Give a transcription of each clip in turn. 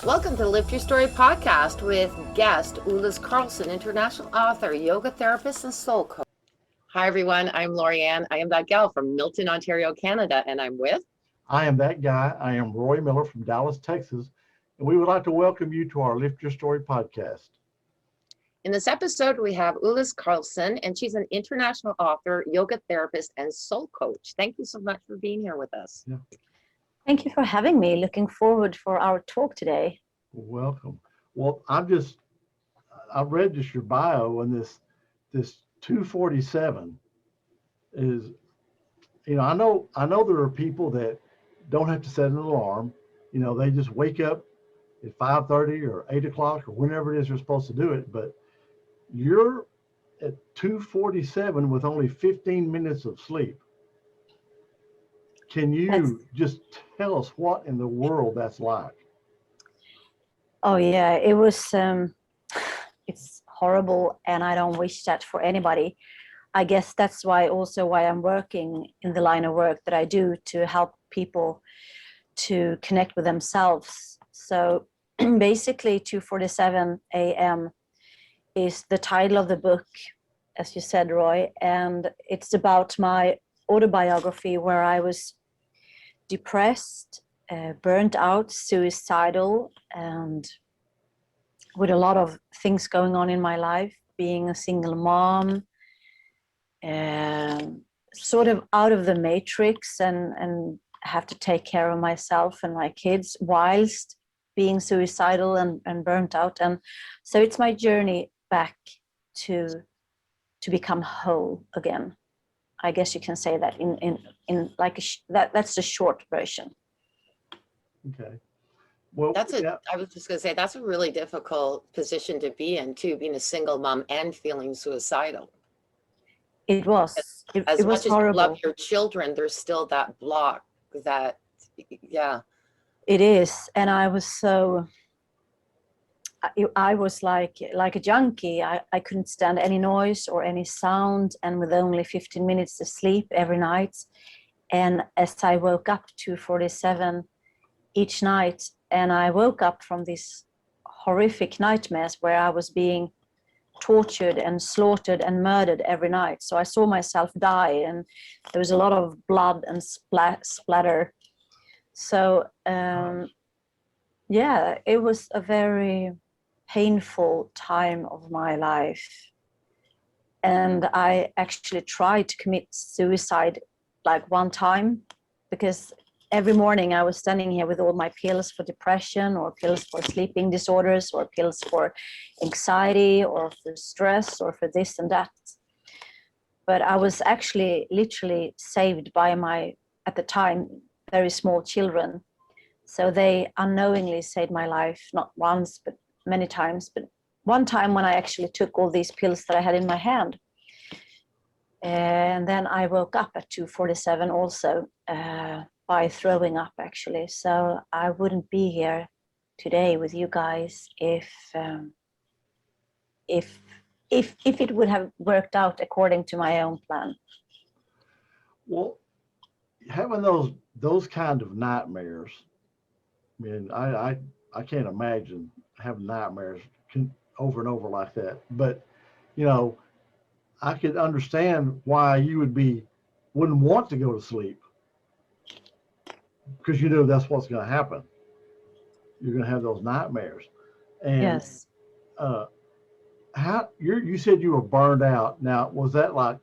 Welcome to Lift Your Story podcast with guest Ullis Karlsson, international author, yoga therapist, and soul coach. Hi, everyone. I'm Lorianne. I am that gal from Milton, Ontario, Canada, and I'm with. I am that guy. I am Roy Miller from Dallas, Texas, and we would like to welcome you to our Lift Your Story podcast. In this episode, we have Ullis Karlsson, and she's an international author, yoga therapist, and soul coach. Thank you so much for being here with us. Yeah. Thank you for having me. Looking forward for our talk today. Welcome. Well, I read just your bio, and this 247 is, I know there are people that don't have to set an alarm. They just wake up at 5:30 or 8 o'clock or whenever it is you're supposed to do it. But you're at 247 with only 15 minutes of sleep. Can you just tell us what in the world that's like? Oh yeah, it was, it's horrible, and I don't wish that for anybody. I guess that's why I'm working in the line of work that I do, to help people to connect with themselves. So basically 2:47 a.m. is the title of the book, as you said, Roy, and it's about my autobiography where I was depressed, burnt out, suicidal, and with a lot of things going on in my life, being a single mom, sort of out of the matrix, and have to take care of myself and my kids whilst being suicidal and burnt out. And so it's my journey back to become whole again. I guess you can say that in like that's the short version. Okay. Well, I was just going to say, that's a really difficult position to be in, too, being a single mom and feeling suicidal. It was. It was much horrible. As you love your children, there's still that block that, yeah. It is. And I was I was like a junkie. I couldn't stand any noise or any sound, and with only 15 minutes of sleep every night. And as I woke up to 47 each night, and I woke up from these horrific nightmares where I was being tortured and slaughtered and murdered every night. So I saw myself die, and there was a lot of blood and splatter. So yeah, it was a very painful time of my life. And I actually tried to commit suicide like one time, because every morning I was standing here with all my pills for depression, or pills for sleeping disorders, or pills for anxiety, or for stress, or for this and that. But I was actually literally saved by my, at the time, very small children. So they unknowingly saved my life, not once, but many times. But one time when I actually took all these pills that I had in my hand. And then I woke up at 2:47 also, by throwing up, actually. So I wouldn't be here today with you guys if it would have worked out according to my own plan. Well, having those kind of nightmares, I mean, I can't imagine having nightmares over and over like that. But I could understand why you wouldn't want to go to sleep, because that's what's going to happen. You're going to have those nightmares. And yes. You said you were burned out. Now, was that like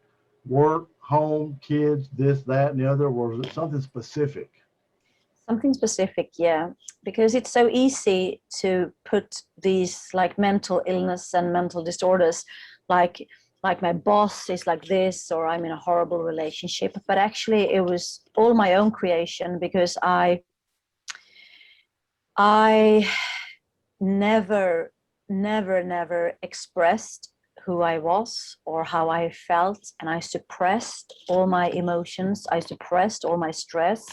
work, home, kids, this, that, and the other, or was it something specific? Something specific, yeah, because it's so easy to put these like mental illness and mental disorders, like my boss is like this, or I'm in a horrible relationship. But actually it was all my own creation, because I never expressed who I was or how I felt, and I suppressed all my emotions. I suppressed all my stress.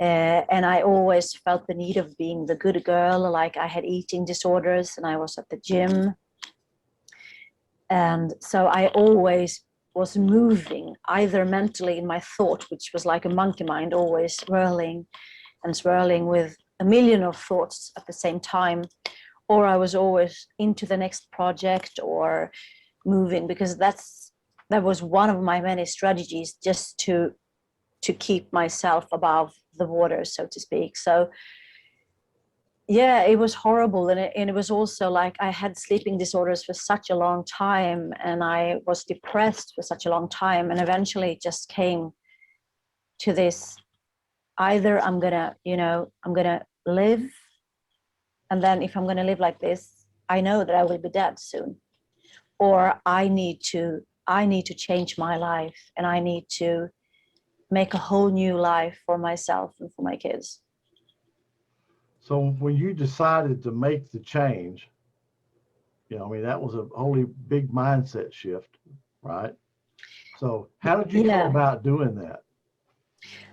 And I always felt the need of being the good girl, like I had eating disorders and I was at the gym. And so I always was moving, either mentally in my thought, which was like a monkey mind, always swirling and swirling with a million of thoughts at the same time, or I was always into the next project or moving, because that was one of my many strategies, just to keep myself above the water, so to speak. So yeah, it was horrible. And it was also like I had sleeping disorders for such a long time, and I was depressed for such a long time. And eventually it just came to this: either I'm gonna live, and then if I'm gonna live like this, I know that I will be dead soon, or I need to change my life, and I need to make a whole new life for myself and for my kids. So when you decided to make the change, I mean, that was a wholly big mindset shift, right? So how did you go Yeah. about doing that?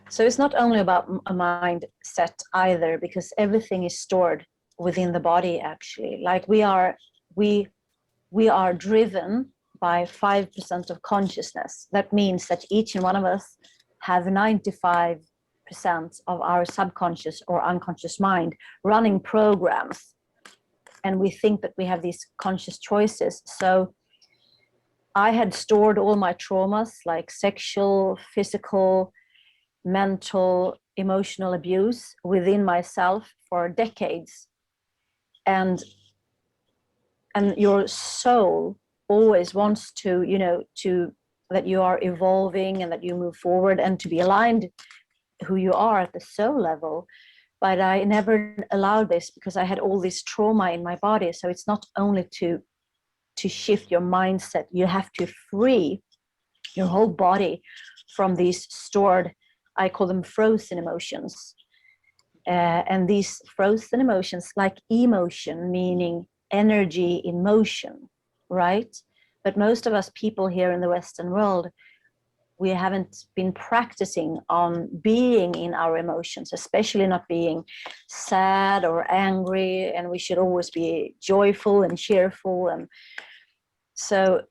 So it's not only about a mindset either, because everything is stored within the body, actually. Like we are driven by 5% of consciousness. That means that each and one of us have 95% of our subconscious or unconscious mind running programs. And we think that we have these conscious choices. So I had stored all my traumas, like sexual, physical, mental, emotional abuse, within myself for decades. And your soul always wants to that you are evolving and that you move forward and to be aligned who you are at the soul level. But I never allowed this, because I had all this trauma in my body. So it's not only to shift your mindset, you have to free your whole body from these stored, I call them frozen emotions. And these frozen emotions, like emotion, meaning energy in motion, right? But most of us people here in the Western world, we haven't been practicing on being in our emotions, especially not being sad or angry, and we should always be joyful and cheerful. And so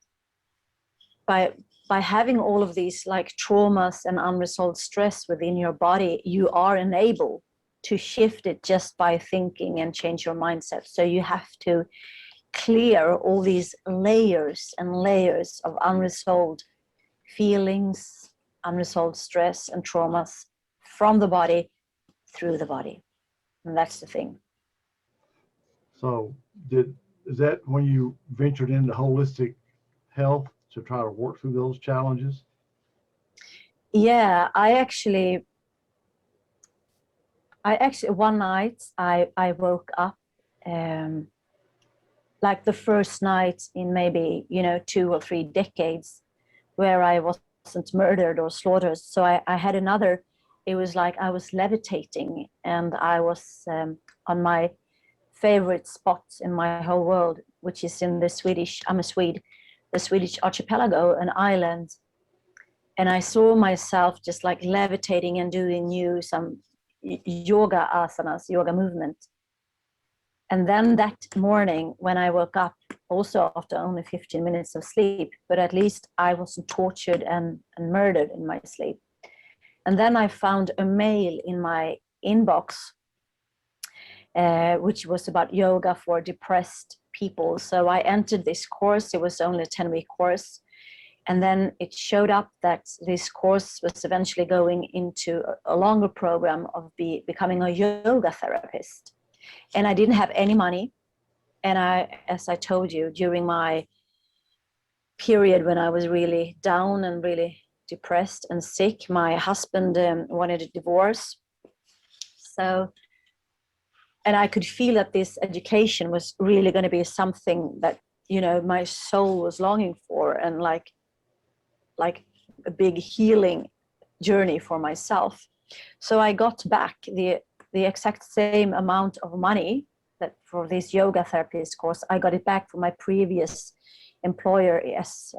by having all of these like traumas and unresolved stress within your body, you are enabled to shift it just by thinking and change your mindset. So you have to clear all these layers and layers of unresolved feelings, unresolved stress and traumas from the body through the body. And that's the thing. So is that when you ventured into holistic health to try to work through those challenges? Yeah, I actually one night I woke up, like the first night in maybe 2 or 3 decades where I wasn't murdered or slaughtered. So I had another. It was like I was levitating, and I was on my favorite spot in my whole world, which is in the Swedish. I'm a Swede. The Swedish archipelago, an island. And I saw myself just like levitating and doing some yoga asanas, yoga movement. And then that morning when I woke up, also after only 15 minutes of sleep, but at least I wasn't tortured and murdered in my sleep. And then I found a mail in my inbox, which was about yoga for depressed people. So I entered this course. It was only a 10-week course. And then it showed up that this course was eventually going into a longer program of becoming a yoga therapist. And I didn't have any money. And as I told you, during my period when I was really down and really depressed and sick, my husband wanted a divorce. So, and I could feel that this education was really going to be something that, my soul was longing for, and like a big healing journey for myself. So I got back the exact same amount of money that for this yoga therapist course. I got it back from my previous employer. Yes,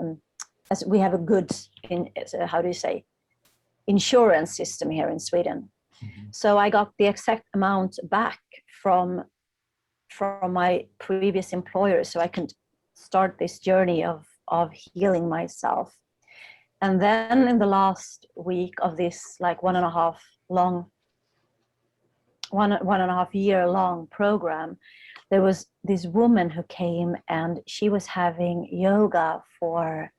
as we have a good insurance system here in Sweden. Mm-hmm. So I got the exact amount back from my previous employer, so I can start this journey of healing myself. And then in the last week of this like 1.5 long one and a half year long program, there was this woman who came, and she was having yoga for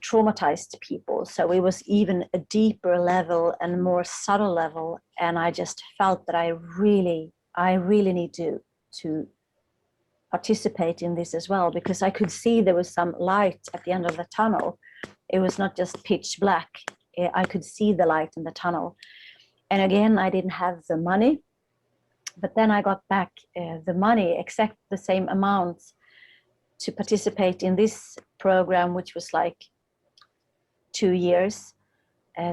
traumatized people. So it was even a deeper level and more subtle level. And I just felt that I really need to participate in this as well, because I could see there was some light at the end of the tunnel. It was not just pitch black. I could see the light in the tunnel. And again, I didn't have the money, but then I got back the money, except the same amount, to participate in this program, which was like 2 years.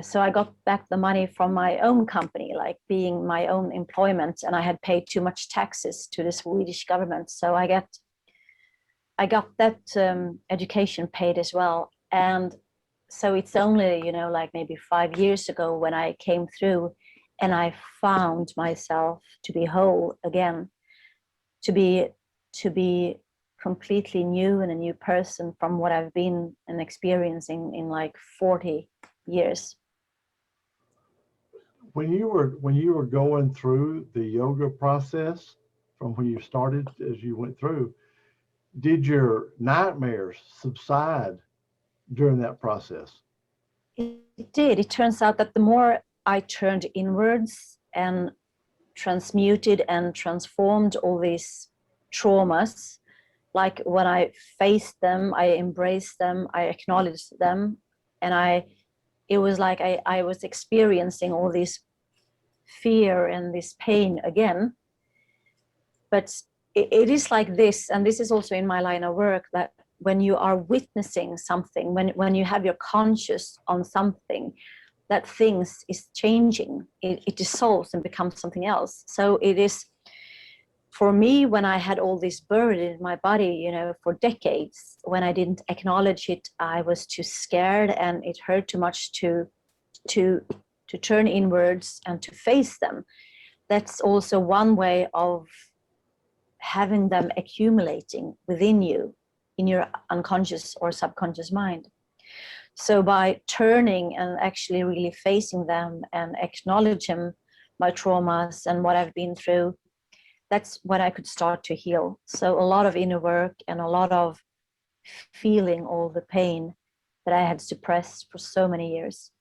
So I got back the money from my own company, like being my own employment, and I had paid too much taxes to the Swedish government. So I got that education paid as well. And so it's only, like maybe 5 years ago when I came through and I found myself to be whole again, to be completely new and a new person from what I've been and experiencing in like 40 years. When you were going through the yoga process, from when you started as you went through, did your nightmares subside during that process? It did. It turns out that the more I turned inwards and transmuted and transformed all these traumas, like when I faced them, I embraced them, I acknowledged them, and it was like I was experiencing all this fear and this pain again. But it is like this, and this is also in my line of work, that when you are witnessing something, when you have your conscious on something, that things is changing, it dissolves and becomes something else. So it is, for me, when I had all this burden in my body, for decades, when I didn't acknowledge it, I was too scared, and it hurt too much to turn inwards and to face them. That's also one way of having them accumulating within you, in your unconscious or subconscious mind. So by turning and actually really facing them and acknowledging my traumas and what I've been through, that's when I could start to heal. So a lot of inner work and a lot of feeling all the pain that I had suppressed for so many years.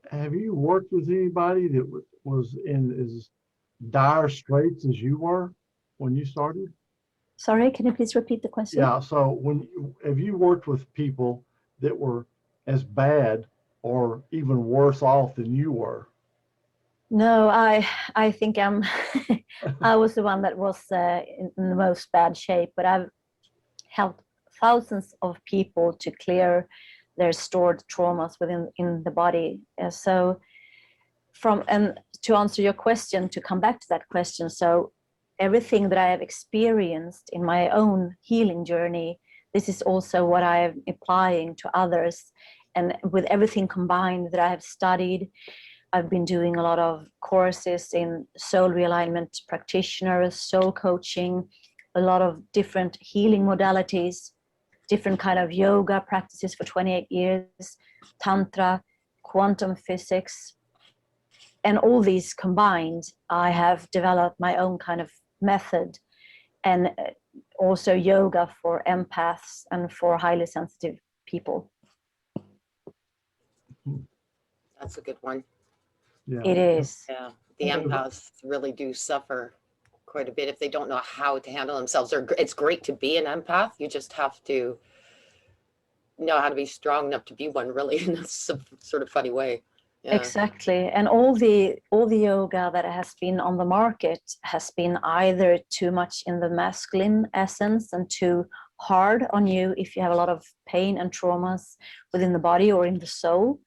Have you worked with anybody that was in as dire straits as you were when you started? Sorry, can you please repeat the question? Yeah. So have you worked with people that were as bad or even worse off than you were? No, I think I was the one that was in the most bad shape, but I've helped thousands of people to clear their stored traumas in the body. So and to answer your question, to come back to that question, so everything that I have experienced in my own healing journey, this is also what I am applying to others. And with everything combined that I have studied, I've been doing a lot of courses in soul realignment practitioners, soul coaching, a lot of different healing modalities, different kind of yoga practices for 28 years, tantra, quantum physics. And all these combined, I have developed my own kind of method, and also yoga for empaths and for highly sensitive people. That's a good one. Yeah. It is. Yeah, the empaths really do suffer quite a bit if they don't know how to handle themselves. It's great to be an empath. You just have to know how to be strong enough to be one, really, in a sort of funny way. Yeah. Exactly. And all the yoga that has been on the market has been either too much in the masculine essence and too hard on you if you have a lot of pain and traumas within the body or in the soul.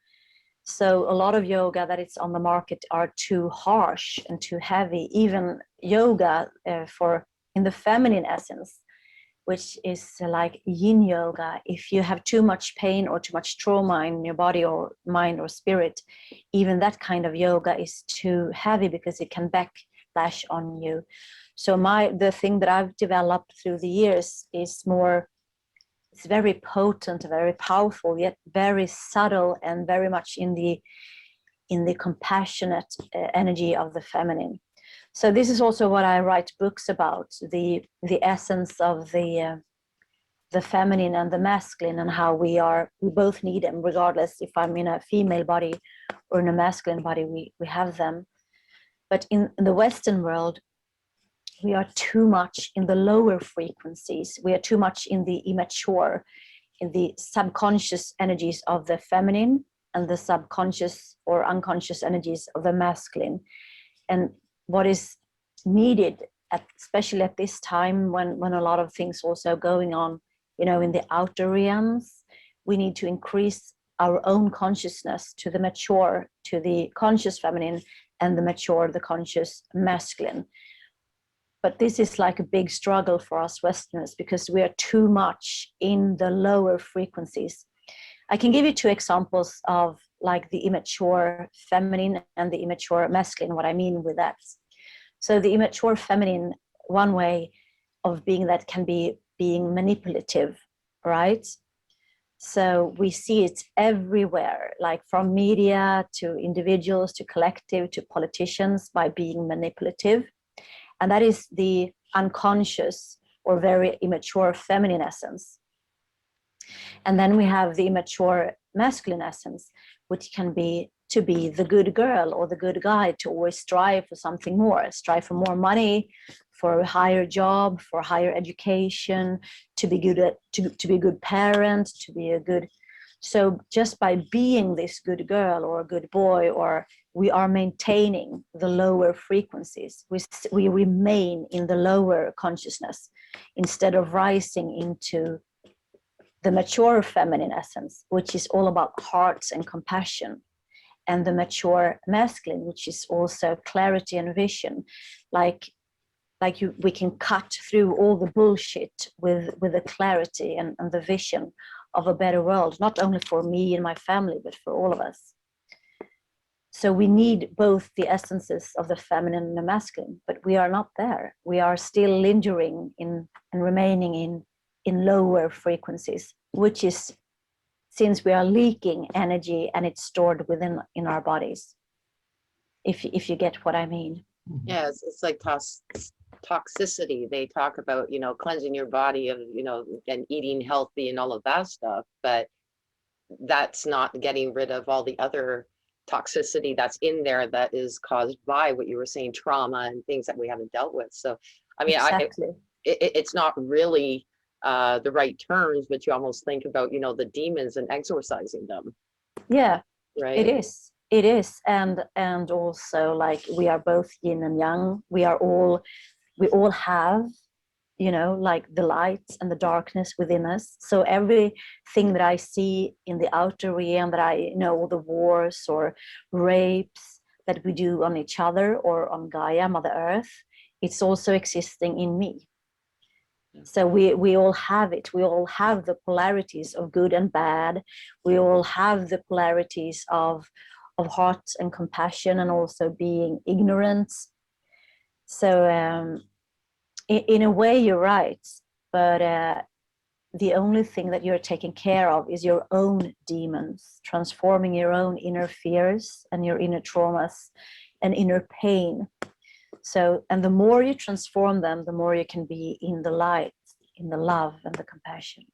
So a lot of yoga that is on the market are too harsh and too heavy. Even yoga for in the feminine essence, which is like yin yoga. If you have too much pain or too much trauma in your body or mind or spirit, even that kind of yoga is too heavy because it can backlash on you. So the thing that I've developed through the years is more, it's very potent, very powerful, yet very subtle and very much in the in the compassionate energy of the feminine. So this is also what I write books about, the essence of the feminine and the masculine, and how we both need them, regardless if I'm in a female body or in a masculine body, we have them. But in the Western world, we are too much in the lower frequencies. We are too much in the immature, in the subconscious energies of the feminine, and the subconscious or unconscious energies of the masculine. And what is needed, especially at this time when a lot of things also going on, in the outer realms, we need to increase our own consciousness to the mature, to the conscious feminine, and the mature, the conscious masculine. But this is like a big struggle for us Westerners, because we are too much in the lower frequencies. I can give you 2 examples of like the immature feminine and the immature masculine, what I mean with that. So the immature feminine, one way of being that can be being manipulative, right? So we see it everywhere, like from media to individuals to collective to politicians, by being manipulative. And that is the unconscious or very immature feminine essence. And then we have the immature masculine essence, which can be to be the good girl or the good guy, to always strive for something more, strive for more money, for a higher job, for higher education, to be good at, to be a good parent, to be a good. So just by being this good girl or a good boy, or we are maintaining the lower frequencies. We remain in the lower consciousness instead of rising into the mature feminine essence, which is all about hearts and compassion, and the mature masculine, which is also clarity and vision. We can cut through all the bullshit with the clarity and the vision of a better world, not only for me and my family, but for all of us. So we need both the essences of the feminine and the masculine, but we are not there. We are still lingering in and remaining in lower frequencies, which is, since we are leaking energy and it's stored within in our bodies, if you get what I mean. Yeah, it's like toxicity. They talk about, cleansing your body of, and eating healthy and all of that stuff, but that's not getting rid of all the other toxicity that's in there that is caused by what you were saying, trauma and things that we haven't dealt with. So, I mean, Exactly. It's not really the right terms, but you almost think about, the demons and exorcising them. Yeah, right. It is. And also, like, we are both yin and yang. We all have, like the light and the darkness within us. So everything that I see in the outer realm, that I know, the wars or rapes that we do on each other or on Gaia, Mother Earth, it's also existing in me. So we all have it. We all have the polarities of good and bad. We all have the polarities of heart and compassion, and also being ignorant. So in a way, you're right. But the only thing that you're taking care of is your own demons, transforming your own inner fears and your inner traumas and inner pain. So, and the more you transform them, the more you can be in the light, in the love and the compassion.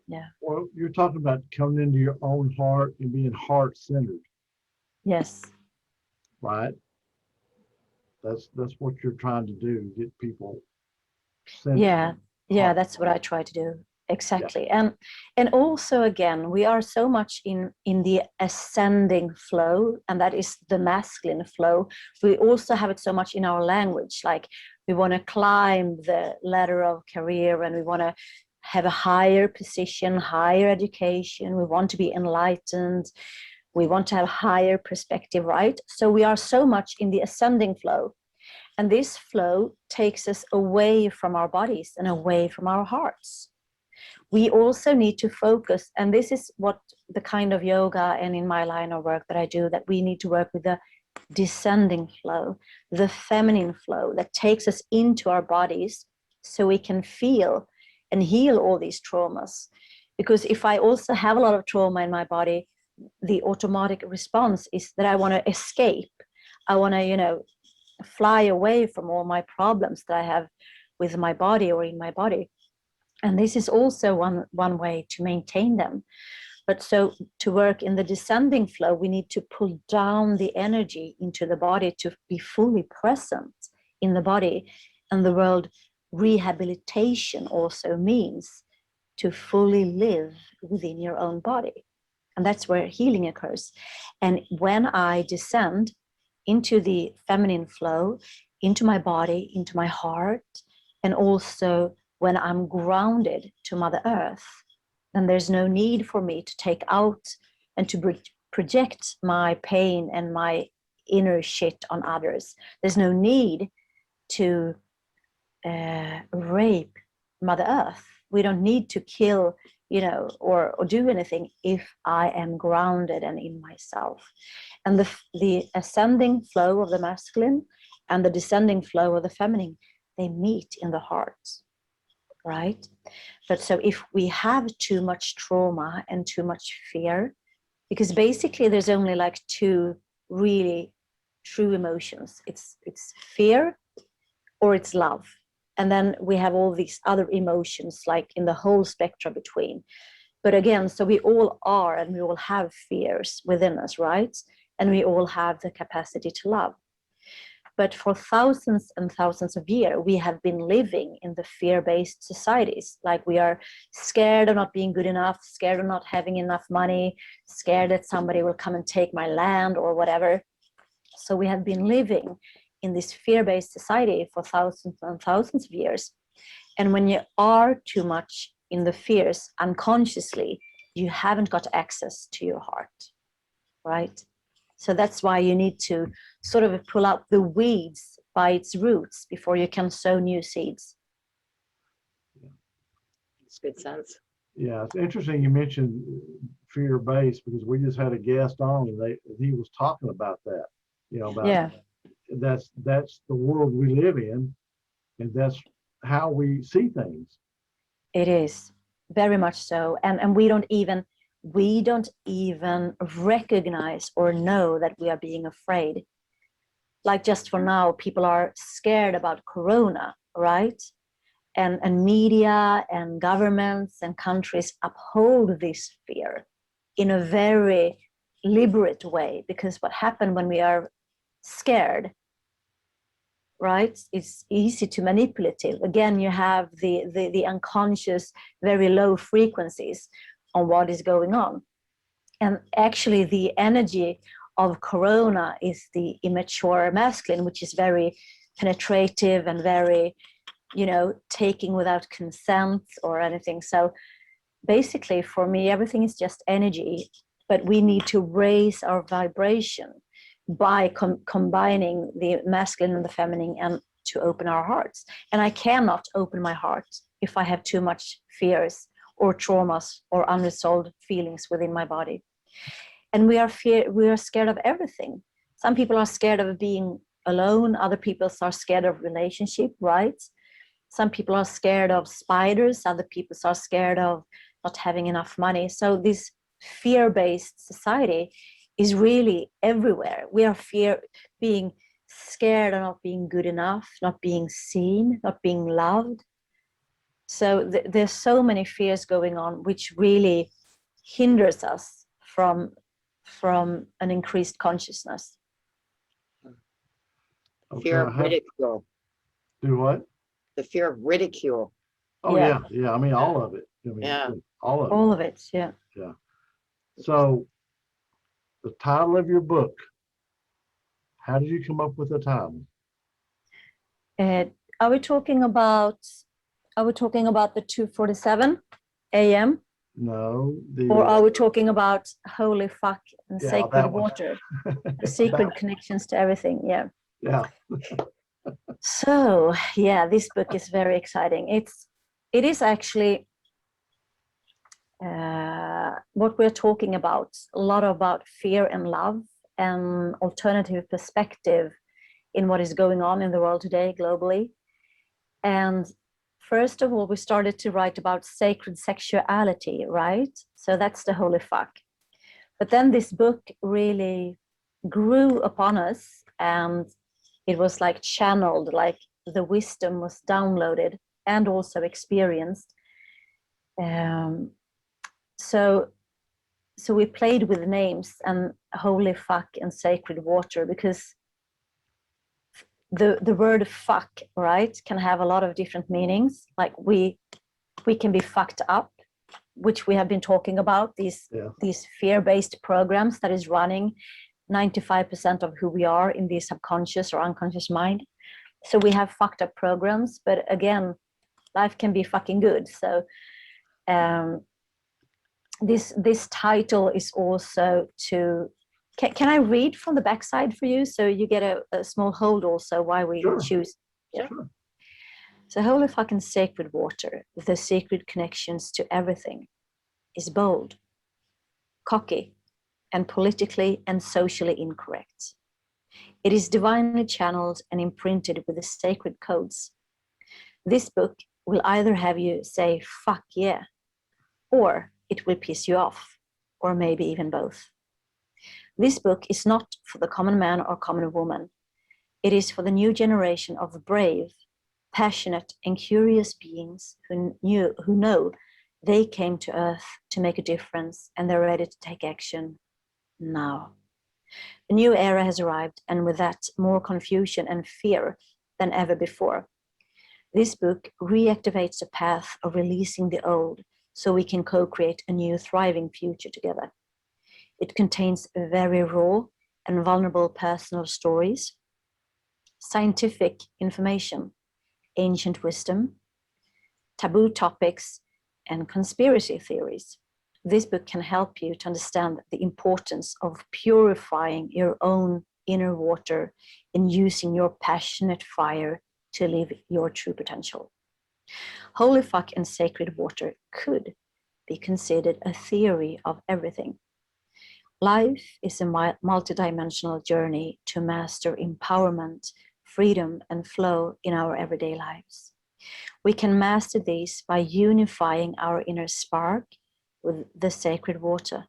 Yeah. Well, you're talking about coming into your own heart and being heart-centered. Yes. Right? That's what you're trying to do, get people centered. Yeah, that's what I try to do. Exactly. Yeah. And also, again, we are so much in the ascending flow, and that is the masculine flow. We also have it so much in our language, like we want to climb the ladder of career, and we want to have a higher position, higher education. We want to be enlightened. We want to have higher perspective, right? So we are so much in the ascending flow. And this flow takes us away from our bodies and away from our hearts. We also need to focus, and this is what the kind of yoga and in my line of work that I do, that we need to work with the descending flow, the feminine flow that takes us into our bodies so we can feel and heal all these traumas. Because if I also have a lot of trauma in my body, the automatic response is that I want to escape. I want to, fly away from all my problems that I have with my body or in my body. And this is also one way to maintain them. But so to work in the descending flow, we need to pull down the energy into the body to be fully present in the body. And the word rehabilitation also means to fully live within your own body. And that's where healing occurs. And when I descend into the feminine flow, into my body, into my heart, and also when I'm grounded to Mother Earth, then there's no need for me to take out and to project my pain and my inner shit on others. There's no need to rape Mother Earth. We don't need to kill, or do anything if I am grounded and in myself. And the ascending flow of the masculine and the descending flow of the feminine, they meet in the heart, right? But so if we have too much trauma and too much fear, because basically there's only like two really true emotions. It's fear or it's love. And then we have all these other emotions like in the whole spectrum between. But again, so we all are and we all have fears within us, right? And we all have the capacity to love. But for thousands and thousands of years, we have been living in the fear-based societies. Like we are scared of not being good enough, scared of not having enough money, scared that somebody will come and take my land or whatever. So we have been living in this fear-based society for thousands and thousands of years. And when you are too much in the fears unconsciously, you haven't got access to your heart, right? So that's why you need to sort of pull out the weeds by its roots before you can sow new seeds. It's good sense. Yeah, it's interesting you mentioned fear-based because we just had a guest on and he was talking about that, about that's the world we live in, and that's how we see things. It is very much so, and we don't even recognize or know that we are being afraid. Like just for now, people are scared about Corona, right? And media and governments and countries uphold this fear in a very liberate way, because what happens when we are scared, right? It's easy to manipulative. Again, you have the unconscious, very low frequencies on what is going on. And actually the energy of Corona is the immature masculine, which is very penetrative and very, taking without consent or anything. So basically for me, everything is just energy, but we need to raise our vibration by combining the masculine and the feminine and to open our hearts. And I cannot open my heart if I have too much fears or traumas or unresolved feelings within my body. And we are scared of everything. Some people are scared of being alone. Other people are scared of relationship, right? Some people are scared of spiders. Other people are scared of not having enough money. So this fear-based society is really everywhere. We are being scared of not being good enough, not being seen, not being loved. So there's so many fears going on, which really hinders us from an increased consciousness. Okay, Fear of ridicule. Do what? The fear of ridicule. Oh yeah. I mean, all of it. All of it. Yeah. Yeah. So the title of your book, how did you come up with the title? Are we talking about the 2:47 a.m.? No. Or are we talking about holy fuck and sacred water? Secret connections to everything. Yeah. Yeah. So yeah, this book is very exciting. It is actually what we're talking about, a lot about fear and love and alternative perspective in what is going on in the world today globally. And first of all, we started to write about sacred sexuality, right? So that's the holy fuck. But then this book really grew upon us, and it was like channeled, like the wisdom was downloaded and also experienced. So we played with names and holy fuck and sacred water, because the word fuck, right, can have a lot of different meanings. Like we can be fucked up, which we have been talking about, these fear-based programs that is running 95% of who we are in the subconscious or unconscious mind. So we have fucked up programs, but again, life can be fucking good. So this title is also to, can I read from the backside for you, so you get a small hold also why we choose? Yeah. Sure. So holy fucking sacred water, the sacred connections to everything, is bold, cocky, and politically and socially incorrect. It is divinely channeled and imprinted with the sacred codes. This book will either have you say, fuck yeah, or it will piss you off, or maybe even both. This book is not for the common man or common woman. It is for the new generation of brave, passionate, and curious beings who know they came to Earth to make a difference, and they're ready to take action now. A new era has arrived, and with that, more confusion and fear than ever before. This book reactivates the path of releasing the old, so we can co-create a new thriving future together. It contains very raw and vulnerable personal stories, scientific information, ancient wisdom, taboo topics, and conspiracy theories. This book can help you to understand the importance of purifying your own inner water and using your passionate fire to live your true potential. Holy fuck and sacred water could be considered a theory of everything. Life is a multidimensional journey to master empowerment, freedom, and flow in our everyday lives. We can master these by unifying our inner spark with the sacred water.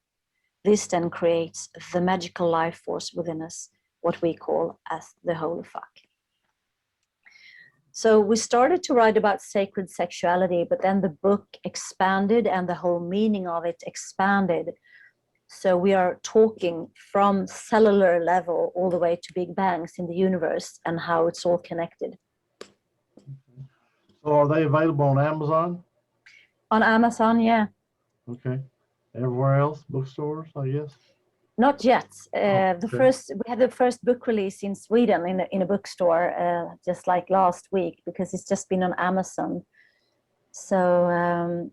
This then creates the magical life force within us, what we call as the holy fuck. So we started to write about sacred sexuality, but then the book expanded and the whole meaning of it expanded. So we are talking from cellular level all the way to big bangs in the universe and how it's all connected. So are they available on Amazon? On Amazon, yeah. Okay. Everywhere else, bookstores, I guess? Not yet. We had the first book release in Sweden in a bookstore just like last week, because it's just been on Amazon. So,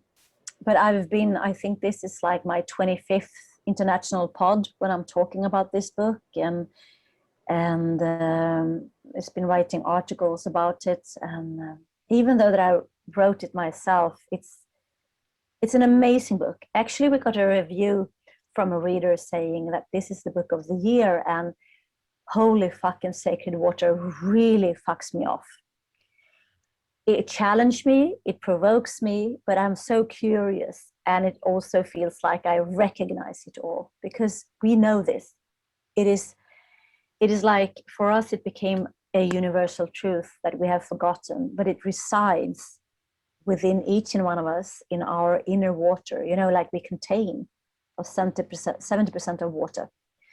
but I think this is like my 25th international pod when I'm talking about this book, and it's been writing articles about it. And even though that I wrote it myself, it's an amazing book. Actually, we got a review from a reader saying that this is the book of the year, and holy fucking sacred water really fucks me off. It challenged me, it provokes me, but I'm so curious, and it also feels like I recognize it all, because we know this. It is like, for us, it became a universal truth that we have forgotten, but it resides within each and one of us in our inner water, like we contain of 70% of water.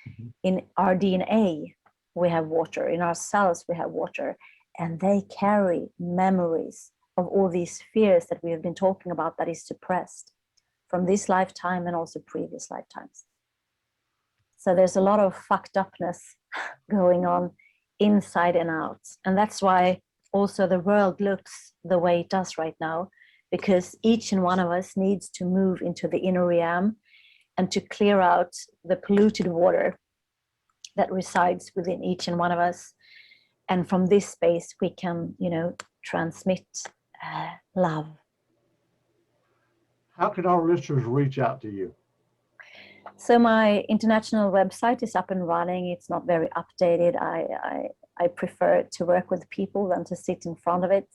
Mm-hmm. In our DNA, we have water. In our cells, we have water. And they carry memories of all these fears that we have been talking about that is suppressed from this lifetime and also previous lifetimes. So there's a lot of fucked upness going on inside and out. And that's why also the world looks the way it does right now, because each and one of us needs to move into the inner realm and to clear out the polluted water that resides within each and one of us. And from this space, we can, transmit love. How can our listeners reach out to you? So my international website is up and running. It's not very updated. I prefer to work with people than to sit in front of it,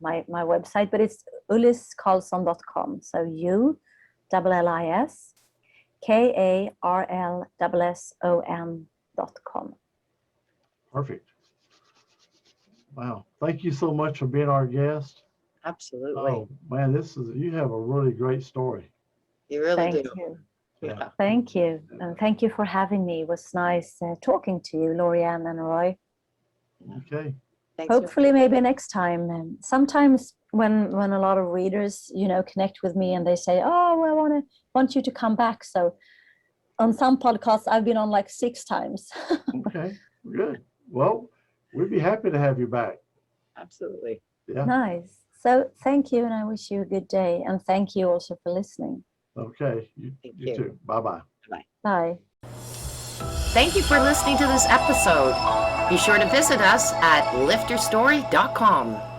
my website, but it's ulliskarlsson.com. So Ullis, KARLSSON.com. Perfect. Wow. Thank you so much for being our guest. Absolutely. Oh man, you have a really great story. You really Thank do. you. Yeah. Thank you. And thank you for having me. It was nice talking to you, Lorianne and Roy. Okay. Thanks. Hopefully, maybe next time. Sometimes when a lot of readers, connect with me and they say, "Oh, I want you to come back." So on some podcasts, I've been on like 6 times. Okay. Good. Well, we'd be happy to have you back. Absolutely. Yeah. Nice. So thank you, and I wish you a good day. And thank you also for listening. Okay. Thank You you. too. Bye-bye. Bye. Thank you for listening to this episode. Be sure to visit us at lifterstory.com.